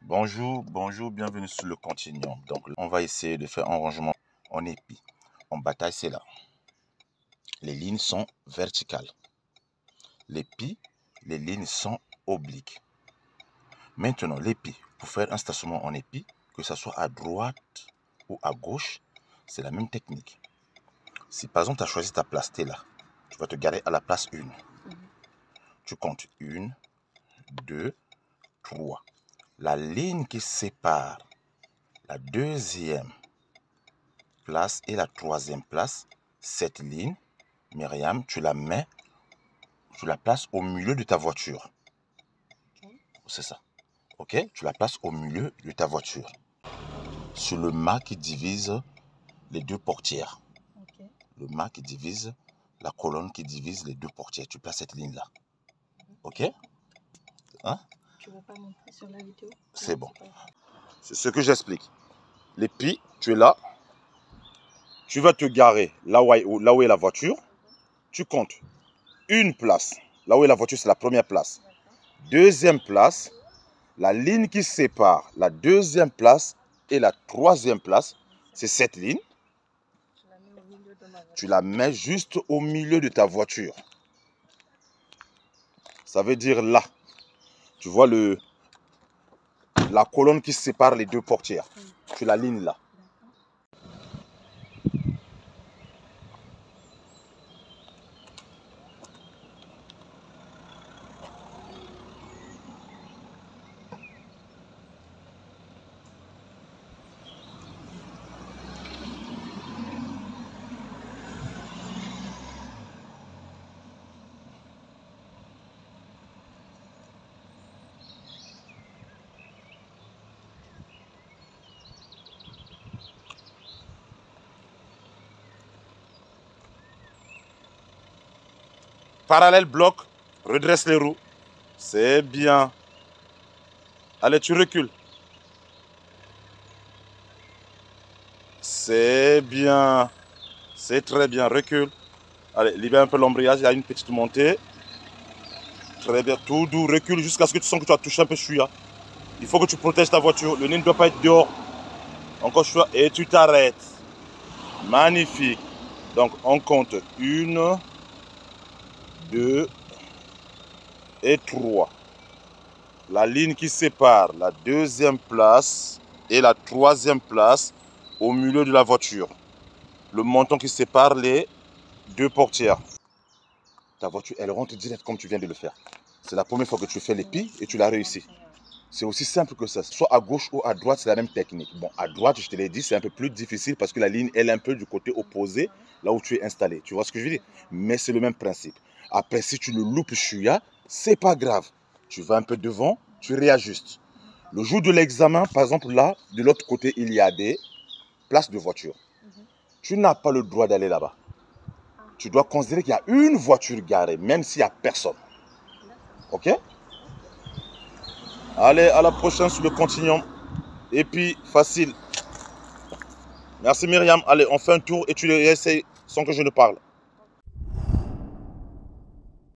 Bonjour, bienvenue sur le continuum. Donc, on va essayer de faire un rangement en épi. En bataille, c'est là. Les lignes sont verticales. L'épi, les lignes sont obliques. Maintenant, l'épi, pour faire un stationnement en épi, que ce soit à droite ou à gauche, c'est la même technique. Si par exemple, tu as choisi ta place, tu es là. Tu vas te garer à la place 1. Tu comptes 1, 2, 3. La ligne qui sépare la deuxième place et la troisième place, cette ligne, Myriam, tu la places au milieu de ta voiture. C'est ça. Ok? Tu la places au milieu de ta voiture. Sur le mât qui divise les deux portières. Le mât qui divise la colonne qui divise les deux portières. Tu places cette ligne-là. Ok? Hein? Tu ne vas pas montrer sur la vidéo? C'est bon. C'est ce que j'explique. L'épi, tu es là. Tu vas te garer là où est la voiture. Tu comptes une place. Là où est la voiture, c'est la première place. Deuxième place, la ligne qui sépare la deuxième place et la troisième place, c'est cette ligne. Tu la mets juste au milieu de ta voiture. Ça veut dire là. Tu vois la colonne qui sépare les deux portières. Tu la lignes là. Parallèle bloc, redresse les roues. C'est bien. Allez, tu recules. C'est bien. C'est très bien. Recule. Allez, libère un peu l'embrayage. Il y a une petite montée. Très bien. Tout doux. Recule jusqu'à ce que tu sens que tu as touché un peu celui-là. Il faut que tu protèges ta voiture. Le nez ne doit pas être dehors. Encore celui-là. Et tu t'arrêtes. Magnifique. Donc, on compte 1, 2 et 3. La ligne qui sépare la deuxième place et la troisième place au milieu de la voiture. Le montant qui sépare les deux portières. Ta voiture, elle rentre direct comme tu viens de le faire. C'est la première fois que tu fais l'épi et tu l'as réussi. C'est aussi simple que ça. Soit à gauche ou à droite, c'est la même technique. Bon, à droite, je te l'ai dit, c'est un peu plus difficile parce que la ligne, elle est un peu du côté opposé, là où tu es installé. Tu vois ce que je veux dire? Mais c'est le même principe. Après, si tu le loupes chouïa, c'est pas grave. Tu vas un peu devant, tu réajustes. Le jour de l'examen, par exemple, là, de l'autre côté, il y a des places de voiture. Tu n'as pas le droit d'aller là-bas. Tu dois considérer qu'il y a une voiture garée, même s'il n'y a personne. Ok? Allez, à la prochaine sur le continuum. Et puis, facile. Merci Myriam. Allez, on fait un tour et tu essayes sans que je ne parle.